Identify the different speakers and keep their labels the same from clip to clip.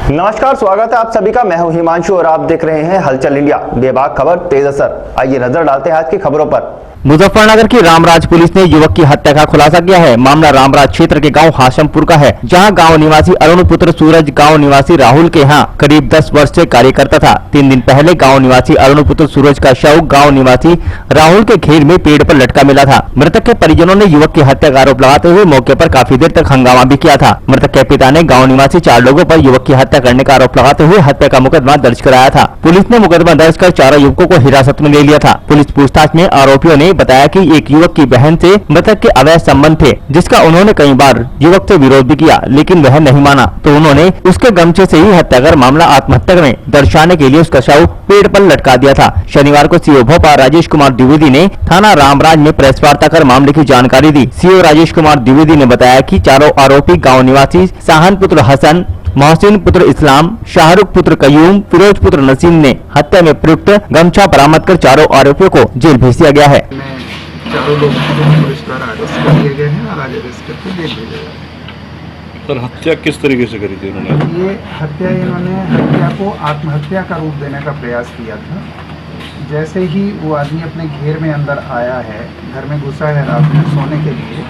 Speaker 1: नमस्कार, स्वागत है आप सभी का। मैं हूं हिमांशु और आप देख रहे हैं हलचल इंडिया। बेबाक खबर, तेज असर। आइए नजर डालते हैं आज की खबरों पर।
Speaker 2: मुजफ्फरनगर की रामराज पुलिस ने युवक की हत्या का खुलासा किया है। मामला रामराज क्षेत्र के गांव हाशमपुर का है, जहां गांव निवासी अरुण पुत्र सूरज गांव निवासी राहुल के यहाँ करीब 10 वर्ष से कार्य करता था। 3 दिन पहले गांव निवासी अरुण पुत्र सूरज का शव गांव निवासी राहुल के घेर में पेड़ पर लटका मिला था। मृतक के परिजनों ने युवक की हत्या का आरोप लगाते हुए मौके पर काफी देर तक हंगामा भी किया था। मृतक के पिता ने गाँव निवासी 4 लोगों पर युवक की हत्या करने का आरोप लगाते हुए हत्या का मुकदमा दर्ज कराया था। पुलिस ने मुकदमा दर्ज कर 4 युवकों को हिरासत में ले लिया था। पुलिस पूछताछ में आरोपियों ने बताया कि एक युवक की बहन से मृतक के अवैध संबंध थे, जिसका उन्होंने कई बार युवक से विरोध भी किया, लेकिन वह नहीं माना, तो उन्होंने उसके गमछे से ही हत्या कर मामला आत्महत्या में दर्शाने के लिए उसका शव पेड़ पर लटका दिया था। शनिवार को सीओ भोपाल राजेश कुमार द्विवेदी ने थाना रामराज में प्रेस वार्ता कर मामले की जानकारी दी। सीओ राजेश कुमार द्विवेदी ने बताया कि चारों आरोपी गाँव निवासी साहन पुत्र हसन, मोहसिन पुत्र इस्लाम, शाहरुख पुत्र कयूम, फिरोज पुत्र नसीम ने हत्या में प्रयुक्त गमछा बरामद कर चारों आरोपियों को जेल भेज दिया गया है।
Speaker 3: चारों लोग पुलिस द्वारा अरेस्ट कर लिए गए हैं और आज अरेस्ट करके जेल भेजा गया है।
Speaker 4: सर, हत्या किस तरीके से करी थी उन्होंने?
Speaker 3: ये हत्या इन्होंने हत्या को आत्महत्या का रूप देने का प्रयास किया था। जैसे ही वो आदमी अपने घेर में अंदर आया है, घर में घुसा है रात में सोने के लिए,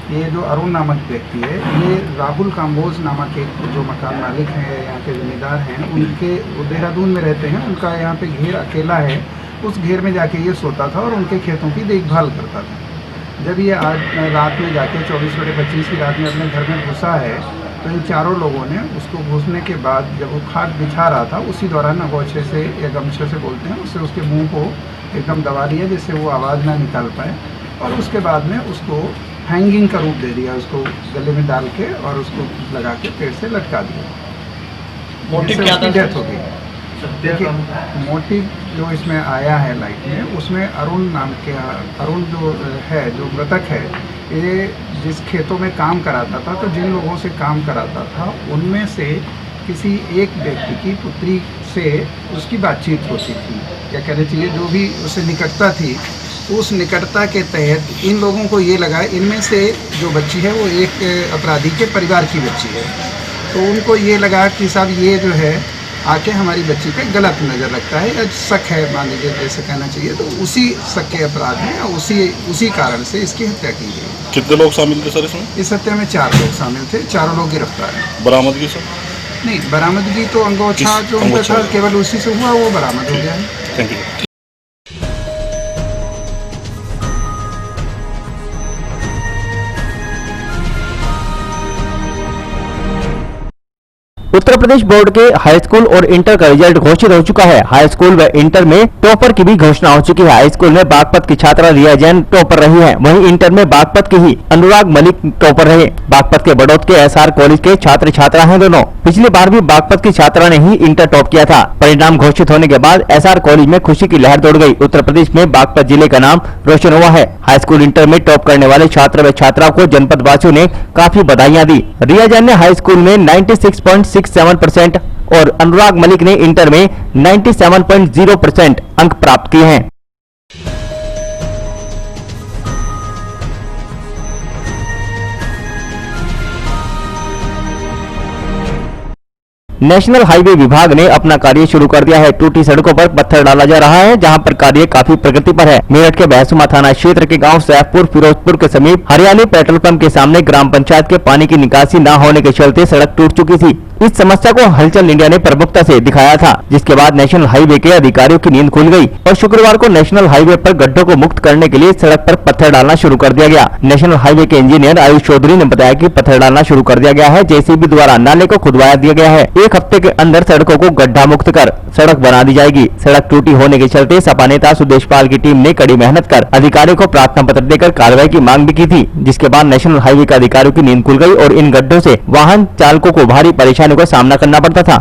Speaker 3: ये जो अरुण नामक व्यक्ति है, ये राहुल काम्बोज नामक एक जो मकान मालिक हैं, यहाँ के जिम्मेदार हैं, उनके देहरादून में रहते हैं, उनका यहाँ पे घेर अकेला है। उस घेर में जाके ये सोता था और उनके खेतों की देखभाल करता था। जब ये आज रात में जाके 24/25 की रात में अपने घर में घुसा है, तो इन चारों लोगों ने उसको घुसने के बाद जब वो खाट बिछा रहा था, उसी दौरान गमछे से या गमछे से बोलते हैं, उससे उसके मुंह को एकदम दबा दिया जिससे वो आवाज़ ना निकाल पाए, और उसके बाद में उसको हैंगिंग का रूप दे दिया, उसको गले में डाल के और उसको लगा के पेड़ से लटका दिया। मोटिव क्या था? डेथ हो गई। देखिए, मोटिव जो इसमें आया है लाइट में, उसमें अरुण नाम के अरुण जो है, जो मृतक है, ये जिस खेतों में काम कराता था, तो जिन लोगों से काम कराता था उनमें से किसी एक व्यक्ति की पुत्री से उसकी बातचीत होती थी, क्या कहना चाहिए, जो भी उससे निकटता थी, उस निकटता के तहत इन लोगों को ये लगा इनमें से जो बच्ची है वो एक अपराधी के परिवार की बच्ची है, तो उनको ये लगा कि साहब ये जो है आके हमारी बच्ची पे गलत नज़र रखता है या शक है, मान लीजिए जैसे कहना चाहिए, तो उसी शक के अपराध में उसी कारण से इसकी हत्या की गई।
Speaker 4: कितने लोग शामिल थे सर इसमें?
Speaker 3: इस हत्या में 4 लोग शामिल थे, 4 लोग गिरफ्तार हैं।
Speaker 4: बरामदगी सर?
Speaker 3: नहीं, बरामदगी तो अंगोछा जो उनका था केवल उसी से हुआ, वो बरामद हो गया है।
Speaker 4: Thank you.
Speaker 2: Uttar Pradesh board के हाई स्कूल और इंटर का रिजल्ट घोषित हो चुका है। हाई स्कूल व इंटर में टॉपर की भी घोषणा हो चुकी है। हाई स्कूल में बागपत की छात्रा रिया जैन टॉपर रही है, वहीं इंटर में बागपत के ही अनुराग मलिक टॉपर रहे। बागपत के बड़ौद के एसआर कॉलेज के छात्र छात्रा हैं दोनों। पिछली बार भी बागपत की छात्रा ने ही इंटर टॉप किया था। परिणाम घोषित होने के बाद एसआर कॉलेज में खुशी की लहर दौड़ गई। उत्तर प्रदेश में बागपत जिले का नाम रोशन हुआ है। हाई स्कूल इंटर में टॉप करने वाले छात्र व छात्राओं को जनपद वासियों ने काफी बधाइयां दी। रिया जैन ने हाई स्कूल में 96.67% और अनुराग मलिक ने इंटर में 97.0% अंक प्राप्त किए हैं। नेशनल हाईवे विभाग ने अपना कार्य शुरू कर दिया है। टूटी सड़कों पर पत्थर डाला जा रहा है, जहां पर कार्य काफी प्रगति पर है। मेरठ के बहसुमा थाना क्षेत्र के गांव सैफपुर फिरोजपुर के समीप हरियाली पेट्रोल पंप के सामने ग्राम पंचायत के पानी की निकासी न होने के चलते सड़क टूट चुकी थी। इस समस्या को हलचल इंडिया ने प्रमुखता से दिखाया था, जिसके बाद नेशनल हाईवे के अधिकारियों की नींद खुल गई और शुक्रवार को नेशनल हाईवे पर गड्ढों को मुक्त करने के लिए सड़क पर पत्थर डालना शुरू कर दिया गया। नेशनल हाईवे के इंजीनियर आयुष चौधरी ने बताया कि पत्थर डालना शुरू कर दिया गया है। जेसीबी द्वारा नाले को खुदवाया दिया गया है। 1 हफ्ते के अंदर सड़कों को गड्ढा मुक्त कर सड़क बना दी जाएगी। सड़क टूटी होने के चलते सपा नेता सुदेश पाल की टीम ने कड़ी मेहनत कर अधिकारियों को प्रार्थना पत्र देकर कार्रवाई की मांग भी की थी, जिसके बाद नेशनल हाईवे के अधिकारियों की नींद खुल गई और इन गड्ढों से वाहन चालकों को भारी परेशानी का सामना करना पड़ता था।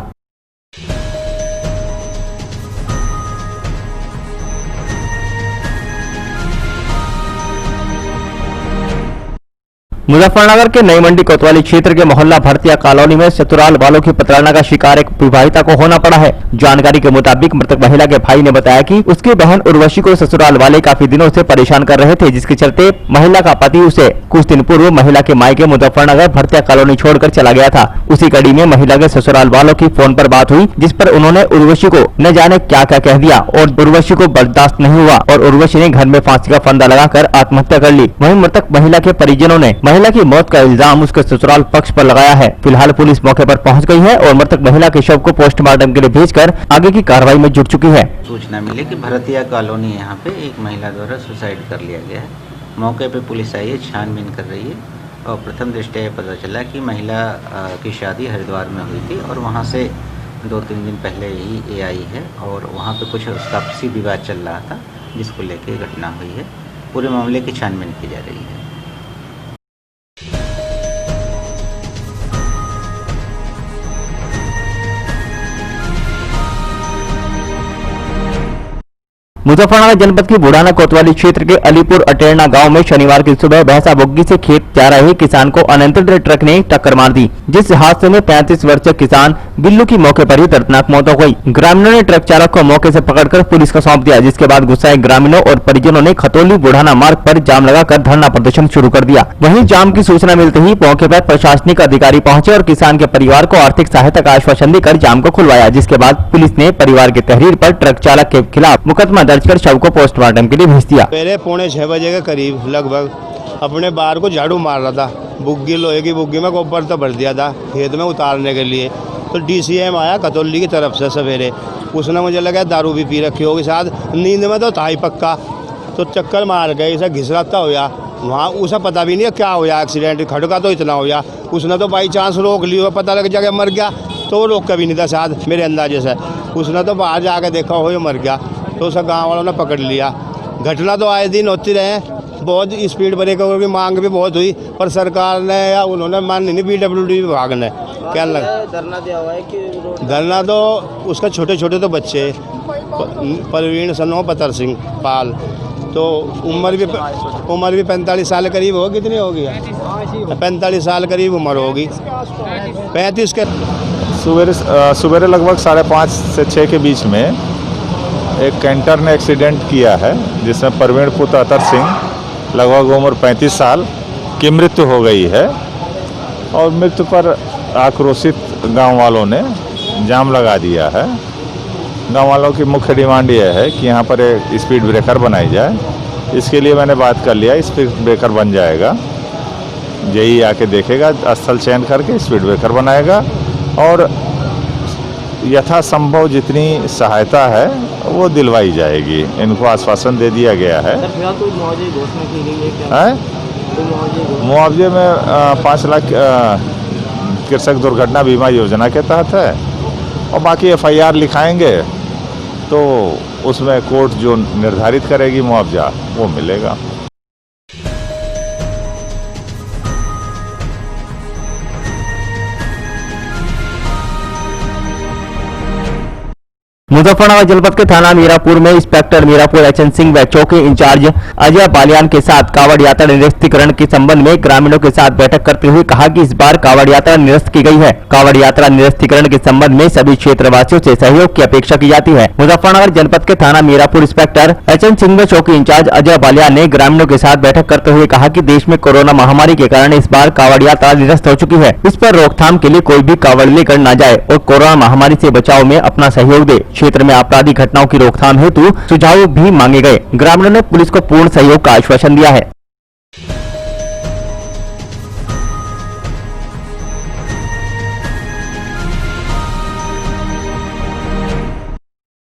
Speaker 2: मुजफ्फरनगर के नई मंडी कोतवाली क्षेत्र के मोहल्ला भरतिया कॉलोनी में ससुराल वालों की प्रताड़ना का शिकार एक विवाहिता को होना पड़ा है। जानकारी के मुताबिक मृतक महिला के भाई ने बताया कि उसकी बहन उर्वशी को ससुराल वाले काफी दिनों से परेशान कर रहे थे, जिसके चलते महिला का पति उसे कुछ दिन पूर्व महिला के मायके मुजफ्फरनगर भरतिया कॉलोनी छोड़कर चला गया था। उसी कड़ी में महिला के ससुराल वालों की फोन पर बात हुई, जिस पर उन्होंने उर्वशी को न जाने क्या क्या कह दिया और उर्वशी को बर्दाश्त नहीं हुआ और उर्वशी ने घर में फांसी का फंदा लगाकर आत्महत्या कर ली। वहीं मृतक महिला के परिजनों ने महिला की मौत का इल्जाम उसके ससुराल पक्ष पर लगाया है। फिलहाल पुलिस मौके पर पहुंच गई है और मृतक महिला के शव को पोस्टमार्टम के लिए भेजकर आगे की कार्रवाई में जुट चुकी है।
Speaker 5: सूचना मिली कि भरतिया कॉलोनी यहाँ पे एक महिला द्वारा सुसाइड कर लिया गया है। मौके पे पुलिस आई है, छानबीन कर रही है और प्रथम दृष्टया ये पता चला कि महिला की शादी हरिद्वार में हुई थी और वहाँ से 2-3 दिन पहले ही ये आई है और वहाँ पे कुछ उसका आपसी विवाद चल रहा था, जिसको लेके घटना हुई है। पूरे मामले की छानबीन की जा रही है।
Speaker 2: मुजफ्फरनगर जनपद की बुढ़ाना कोतवाली क्षेत्र के अलीपुर अटेरना गांव में शनिवार की सुबह भैंसा बुग्गी से खेत जा रहे किसान को अनियंत्रित ट्रक ने टक्कर मार दी, जिस हादसे में 35 वर्षीय किसान बिल्लू की मौके पर ही दर्दनाक मौत हो गई। ग्रामीणों ने ट्रक चालक को मौके से पकड़कर पुलिस को सौंप दिया, जिसके बाद गुस्साए ग्रामीणों और परिजनों ने खतौली बुढ़ाना मार्ग पर जाम लगाकर धरना प्रदर्शन शुरू कर दिया। वहीं जाम की सूचना मिलते ही मौके पर प्रशासनिक अधिकारी पहुंचे और किसान के परिवार को आर्थिक सहायता का आश्वासन देकर जाम को खुलवाया, जिसके बाद पुलिस ने परिवार की तहरीर पर ट्रक चालक के खिलाफ मुकदमा दर्ज कर शव को पोस्टमार्टम के लिए भेज दिया।
Speaker 6: पहले 6:45 बजे के करीब लगभग अपने बार को झाड़ू मार रहा था, बुग्गी लोहे की बुग्गी में गोबर तो भर दिया था खेत में उतारने के लिए। तो DCM आया खतौली की तरफ से सवेरे, उसने मुझे लगा दारू भी पी रखी होगी, शायद नींद में तो था ही पक्का, तो चक्कर मार गए, इसे घिसराता होया वहाँ। उसे पता भी नहीं क्या होया, एक्सीडेंट खड़का तो इतना होया, उसने तो बाई चांस रोक लिया, पता लग जाएगा मर गया, तो वो रोक कभी नहीं था शायद मेरे अंदाजे से। उसने तो बाहर जाके देखा हो मर गया, तो उसे गाँव वालों ने पकड़ लिया। घटना तो आए दिन होती रहे, बहुत स्पीड ब्रेकर की मांग भी बहुत हुई, पर सरकार ने या उन्होंने मानी नहीं, PWD विभाग ने। क्या लगा धरना दिया हुआ है कि धरना तो उसका छोटे छोटे तो बच्चे, परवीन सनो पतर सिंह पाल, तो उम्र भी 45 साल करीब होगी, कितनी होगी 45 साल करीब उम्र होगी, 35 के।
Speaker 7: सवेरे लगभग 5:30 से 6 के बीच में एक कैंटर ने एक्सीडेंट किया है, जिसमें परवीन पुत्र अतर सिंह लगभग उम्र 35 साल की मृत्यु हो गई है और मृत्यु पर आक्रोशित गांव वालों ने जाम लगा दिया है। गांव वालों की मुख्य डिमांड यह है कि यहाँ पर एक स्पीड ब्रेकर बनाई जाए। इसके लिए मैंने बात कर लिया, स्पीड ब्रेकर बन जाएगा, यही आके देखेगा, स्थल चयन करके स्पीड ब्रेकर बनाएगा और यथासंभव जितनी सहायता है वो दिलवाई जाएगी। इनको आश्वासन दे दिया गया है। मुआवजे में 5 लाख कृषक दुर्घटना बीमा योजना के तहत है और बाकी FIR लिखाएंगे तो उसमें कोर्ट जो निर्धारित करेगी मुआवजा वो मिलेगा।
Speaker 2: मुजफ्फरनगर जनपद के थाना मीरापुर में इंस्पेक्टर मीरापुर HN सिंह व चौकी इंचार्ज अजय बालियान के साथ कावड़ यात्रा निरस्तीकरण के संबंध में ग्रामीणों के साथ बैठक करते हुए कहा कि इस बार कावड़ यात्रा निरस्त की गई है। कावड़ यात्रा निरस्तीकरण के संबंध में सभी क्षेत्रवासियों से सहयोग की अपेक्षा की जाती है। मुजफ्फरनगर जनपद के थाना मीरापुर इंस्पेक्टर HN सिंह व चौकी इंचार्ज अजय बालियान ने ग्रामीणों के साथ बैठक करते हुए कहा कि देश में कोरोना महामारी के कारण इस बार कावड़ यात्रा निरस्त हो चुकी है। इस पर रोकथाम के लिए कोई भी कावड़ लेकर न जाए और कोरोना महामारी से बचाव में अपना सहयोग दे। क्षेत्र में आपराधिक घटनाओं की रोकथाम हेतु सुझाव भी मांगे गए। ग्रामीणों ने पुलिस को पूर्ण सहयोग का आश्वासन दिया है।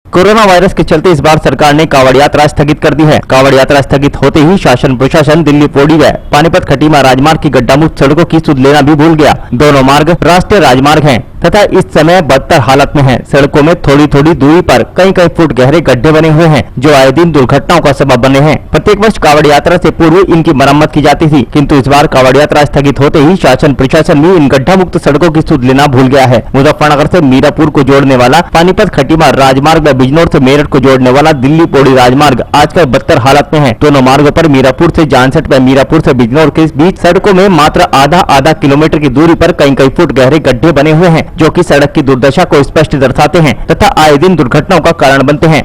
Speaker 2: कोरोना वायरस के चलते इस बार सरकार ने कावड़ यात्रा स्थगित कर दी है। कावड़ यात्रा स्थगित होते ही शासन प्रशासन दिल्ली पौड़ी व पानीपत खटीमा राजमार्ग की गड्ढा मुक्त सड़कों की सुध लेना भी भूल गया। दोनों मार्ग राष्ट्रीय राजमार्ग हैं। तथा इस समय बदतर हालत में है। सड़कों में थोड़ी थोड़ी दूरी पर कई कई फुट गहरे गड्ढे बने हुए हैं, जो आए दिन दुर्घटनाओं का सबब बने हैं। प्रत्येक वर्ष कावड़ यात्रा से पूर्व इनकी मरम्मत की जाती थी, किंतु इस बार कावड़ यात्रा स्थगित होते ही शासन प्रशासन भी इन गड्ढा मुक्त सड़कों की सुध लेना भूल गया है। मुजफ्फरनगर से मीरापुर को जोड़ने वाला पानीपत खटीमा राजमार्ग व बिजनौर से मेरठ को जोड़ने वाला दिल्ली पौड़ी राजमार्ग आजकल बदतर हालत में है। दोनों मार्गों पर मीरापुर से जानसठ व मीरापुर से बिजनौर के बीच सड़कों में मात्र आधा किलोमीटर की दूरी पर कई कई फुट गहरे गड्ढे बने हुए हैं, जो कि सड़क की दुर्दशा को स्पष्ट दर्शाते हैं तथा आए दिन दुर्घटनाओं का कारण बनते हैं।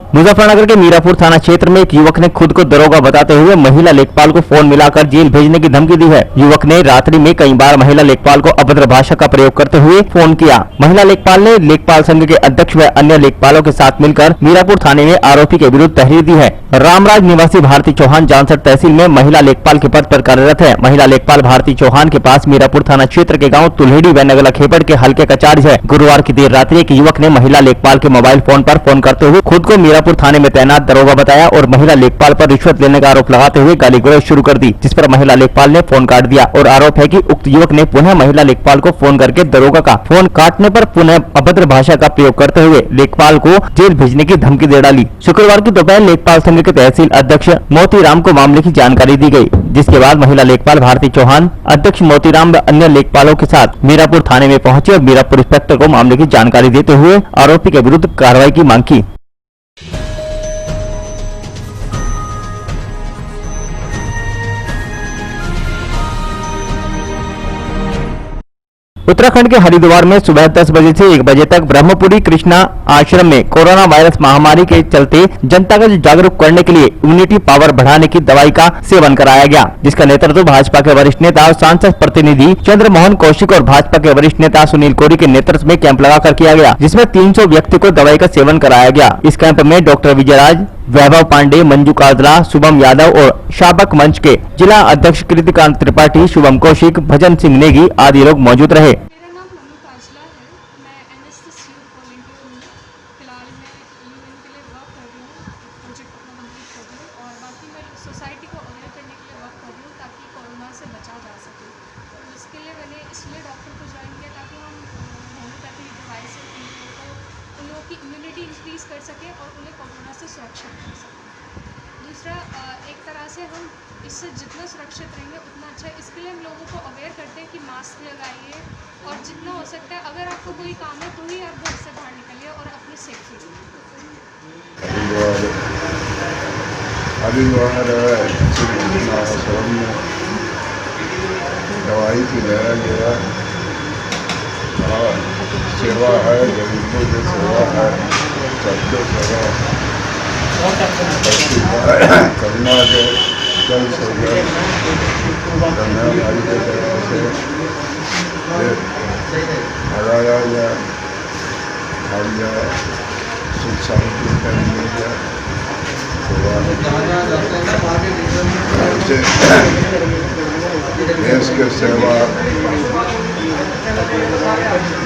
Speaker 2: मुजफ्फरनगर के मीरापुर थाना क्षेत्र में एक युवक ने खुद को दरोगा बताते हुए महिला लेखपाल को फोन मिलाकर जेल भेजने की धमकी दी है। युवक ने रात्रि में कई बार महिला लेखपाल को अभद्र भाषा का प्रयोग करते हुए फोन किया। महिला लेखपाल ने लेखपाल संघ के अध्यक्ष व अन्य लेखपालों के साथ मिलकर मीरापुर थाने में आरोपी के विरुद्ध तहरीर दी है। रामराज निवासी भारती चौहान जानसठ तहसील में महिला लेखपाल के पद पर कार्यरत है। महिला लेखपाल भारती चौहान के पास मीरापुर थाना क्षेत्र के गाँव तुल्हेड़ी व नगला खेपड़ के हल्के का चार्ज है। गुरुवार की देर रात्रि एक युवक ने महिला लेखपाल के मोबाइल फोन पर फोन करते हुए खुद को मीरापुर थाने में तैनात दरोगा बताया और महिला लेखपाल पर रिश्वत लेने का आरोप लगाते हुए गाली गलौज शुरू कर दी, जिस पर महिला लेखपाल ने फोन काट दिया और आरोप है कि उक्त युवक ने पुनः महिला लेखपाल को फोन करके दरोगा का फोन काटने पर पुनः अभद्र भाषा का प्रयोग करते हुए लेखपाल को जेल भेजने की धमकी दे डाली। शुक्रवार की दोपहर लेखपाल संघ के तहसील अध्यक्ष मोतीराम को मामले की जानकारी दी गई, जिसके बाद महिला लेखपाल भारती चौहान अध्यक्ष मोतीराम व अन्य लेखपालों के साथ मीरापुर थाने में पहुंचे और मीरापुर इंस्पेक्टर को मामले की जानकारी देते हुए आरोपी के विरुद्ध कार्रवाई की मांग की। उत्तराखंड के हरिद्वार में सुबह 10 बजे से 1 बजे तक ब्रह्मपुरी कृष्णा आश्रम में कोरोना वायरस महामारी के चलते जनता को जागरूक करने के लिए इम्यूनिटी पावर बढ़ाने की दवाई का सेवन कराया गया, जिसका नेतृत्व भाजपा के वरिष्ठ नेता और सांसद प्रतिनिधि चंद्रमोहन कौशिक और भाजपा के वरिष्ठ नेता सुनील कोरी के नेतृत्व में कैंप लगाकर किया गया, जिसमें 300 व्यक्ति को दवाई का सेवन कराया गया। इस कैंप में डॉक्टर विजयराज, वैभव पांडे, मंजू काजला, शुभम यादव और शाबक मंच के जिला अध्यक्ष कृतिकांत त्रिपाठी, शुभम कौशिक, भजन सिंह नेगी आदि लोग मौजूद रहे।
Speaker 8: मेरा नाम मंजू काजला है। मैं एनएसएस वॉलंटियर हूँ। फिलहाल मैं यूएन के लिए वर्क कर रही हूँ, प्रोजेक्ट अपना कंप्लीट कर रही हूँ और बाकी मैं सोसाइटी को अवेयर करने के लिए वर्क कर रही हूँ ताकि कोरोना से बचा जा सके। तो इसके लिए मैंने इसलिए डॉक्टर को ज्वाइन किया ताकि हम होम्योपैथी दवाई से उन लोगों की इम्यूनिटी इंक्रीज़ कर सकें और उन्हें कोरोना से सुरक्षित कर सकें। दूसरा, एक तरह से हम इससे जितना सुरक्षित रहेंगे उतना अच्छा है। इसके लिए हम लोगों को अवेयर करते हैं कि मास्क लगाइए और जितना हो सकता है अगर आपको कोई काम है तो ही आप घर से बाहर निकलिए और अपनी सेफ्टी
Speaker 9: दवाई पिलाया गया और सेवा है, गरीबों की सेवा है, सबको सेवा करुणा के जल से गंगा माई के दया से हराया जाए, हर जाए, सुख शांति मिल जाए। देश के सेवा,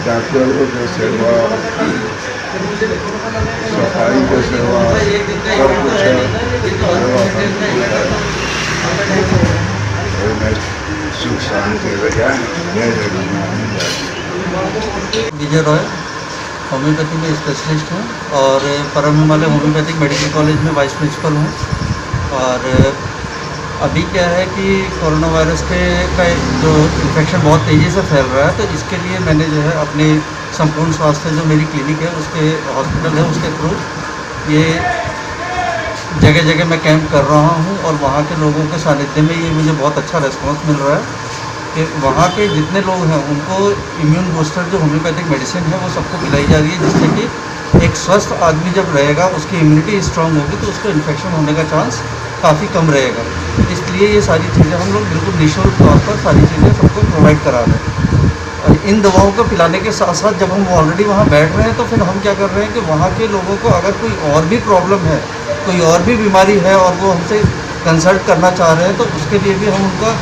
Speaker 9: डॉक्टरों की सेवा, सफाई की सेवा, सब कुछ है। सुख शांति
Speaker 10: विजय रॉय, होम्योपैथी में स्पेशलिस्ट हूँ और परम हिमालय होम्योपैथिक मेडिकल कॉलेज में वाइस प्रिंसिपल हूँ। और अभी क्या है कि कोरोना वायरस का जो इन्फेक्शन बहुत तेज़ी से फैल रहा है, तो इसके लिए मैंने जो है अपने संपूर्ण स्वास्थ्य जो मेरी क्लिनिक है उसके हॉस्पिटल है उसके थ्रू ये जगह जगह मैं कैंप कर रहा हूँ और वहाँ के लोगों के सानिध्य में ये मुझे बहुत अच्छा रिस्पॉन्स मिल रहा है कि वहाँ के जितने लोग हैं उनको इम्यून बूस्टर जो होम्योपैथिक मेडिसिन है वो सबको पिलाई जा रही है, जिससे कि एक स्वस्थ आदमी जब रहेगा उसकी इम्यूनिटी स्ट्रांग होगी तो उसको इन्फेक्शन होने का चांस काफ़ी कम रहेगा। इसलिए ये सारी चीज़ें हम लोग बिल्कुल निःशुल्क तौर पर सारी चीज़ें सबको प्रोवाइड करा रहे हैं। और इन दवाओं को पिलाने के साथ साथ जब हम ऑलरेडी वहाँ बैठ रहे हैं तो फिर हम क्या कर रहे हैं कि वहाँ के लोगों को अगर कोई और भी प्रॉब्लम है, कोई और भी बीमारी है और वो हमसे कंसल्ट करना चाह रहे हैं तो उसके लिए भी हम उनका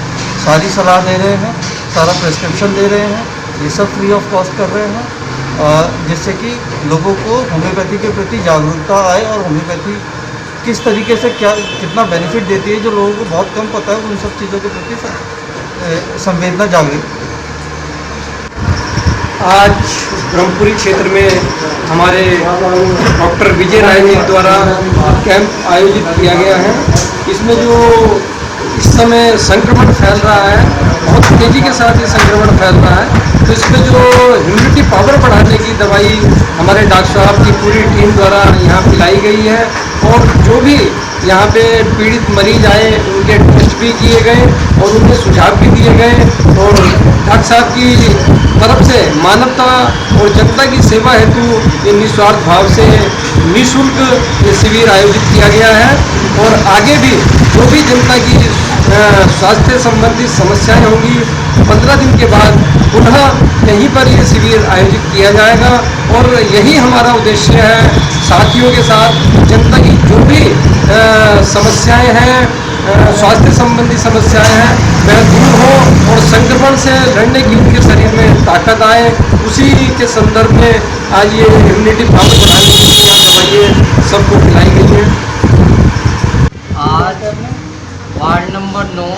Speaker 10: सारी सलाह दे रहे हैं, सारा प्रिस्क्रिप्शन दे रहे हैं, ये सब फ्री ऑफ कॉस्ट कर रहे हैं, जिससे कि लोगों को होम्योपैथी के प्रति जागरूकता आए और होम्योपैथी किस तरीके से क्या कितना बेनिफिट देती है, जो लोगों को बहुत कम पता है, उन सब चीज़ों के प्रति संवेदना जागृत।
Speaker 11: आज ब्रह्मपुरी क्षेत्र में हमारे डॉक्टर विजय राय जी द्वारा कैंप आयोजित किया गया है। इसमें जो इस समय संक्रमण फैल रहा है, बहुत तेज़ी के साथ ये संक्रमण फैल रहा है, तो इसमें जो इम्यूनिटी पावर बढ़ाने की दवाई हमारे डॉक्टर साहब की पूरी टीम द्वारा यहाँ पिलाई गई है। और जो भी यहाँ पे पीड़ित मरीज आए उनके टेस्ट भी किए गए और उन्हें सुझाव भी दिए गए। और डॉक्टर साहब की तरफ से मानवता और जनता की सेवा हेतु ये निस्वार्थ भाव से निःशुल्क ये शिविर आयोजित किया गया है। और आगे भी जो भी जनता की स्वास्थ्य संबंधी समस्याएं होंगी, 15 दिन के बाद पुनः यहीं पर ये शिविर आयोजित किया जाएगा। और यही हमारा उद्देश्य है, साथियों के साथ जनता की जो भी समस्याएं हैं, स्वास्थ्य संबंधी समस्याएं हैं, वह दूर हो और संक्रमण से लड़ने की उनके शरीर में ताकत आए। उसी के संदर्भ में आज ये इम्यूनिटी पावर बढ़ाने के लिए दवाइयाँ सबको पिलाई गई हैं।
Speaker 12: आज वार्ड नंबर 9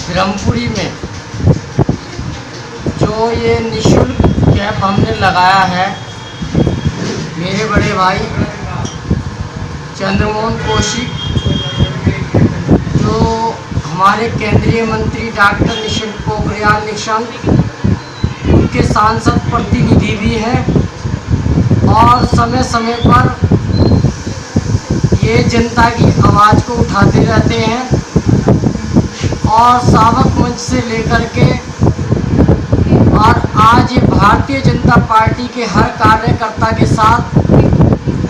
Speaker 12: ब्रह्मपुरी में जो ये निःशुल्क कैंप हमने लगाया है, मेरे बड़े भाई चंद्रमोहन कौशिक, जो हमारे केंद्रीय मंत्री डॉक्टर निशंक पोखरियाल निशंक, उनके सांसद प्रतिनिधि भी हैं और समय समय पर ये जनता की आवाज़ को उठाते रहते हैं। और सावक मंच से लेकर के और आज ये भारतीय जनता पार्टी के हर कार्यकर्ता के साथ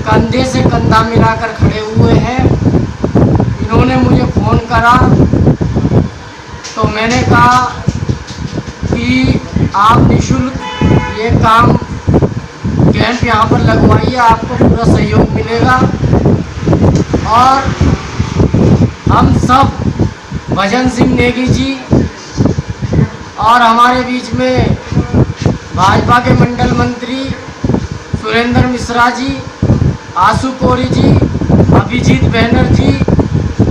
Speaker 12: कंधे से कंधा मिलाकर खड़े हुए हैं। इन्होंने मुझे फ़ोन करा तो मैंने कहा कि आप निःशुल्क ये काम कैंप यहाँ पर लगवाइए, आपको पूरा सहयोग मिलेगा। और हम सब भजन सिंह नेगी जी और हमारे बीच में भाजपा के मंडल मंत्री सुरेंद्र मिश्रा जी, आशु कोरी जी, अभिजीत बैनर्जी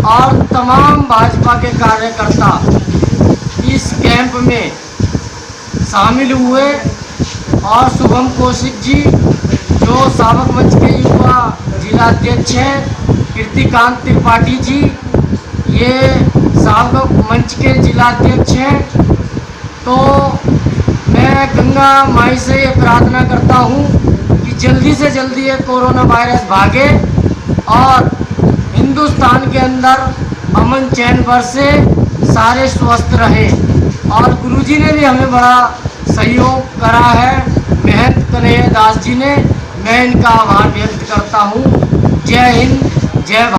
Speaker 12: और तमाम भाजपा के कार्यकर्ता इस कैंप में शामिल हुए। और शुभम कौशिक जी जो सावक मंच के युवा जिलाध्यक्ष हैं, कीर्तिकांत त्रिपाठी जी ये सावक मंच के जिलाध्यक्ष हैं। तो मैं गंगा माई से ये प्रार्थना करता हूँ कि जल्दी से जल्दी ये कोरोना वायरस भागे और हिंदुस्तान के अंदर अमन चैन बरसे, सारे स्वस्थ रहें। और गुरुजी ने भी हमें बड़ा सहयोग करा है, महंत कन्हैया दास जी ने, मैं इनका आभार व्यक्त करता हूँ। जय हिंद, जय भारत।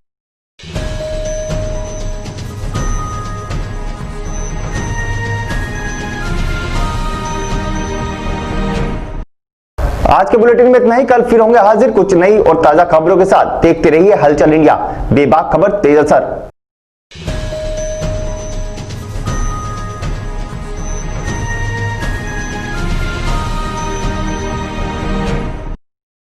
Speaker 1: आज के बुलेटिन में इतना ही। कल फिर होंगे हाजिर कुछ नई और ताजा खबरों के साथ। देखते रहिए हलचल इंडिया, बेबाक खबर तेज असर।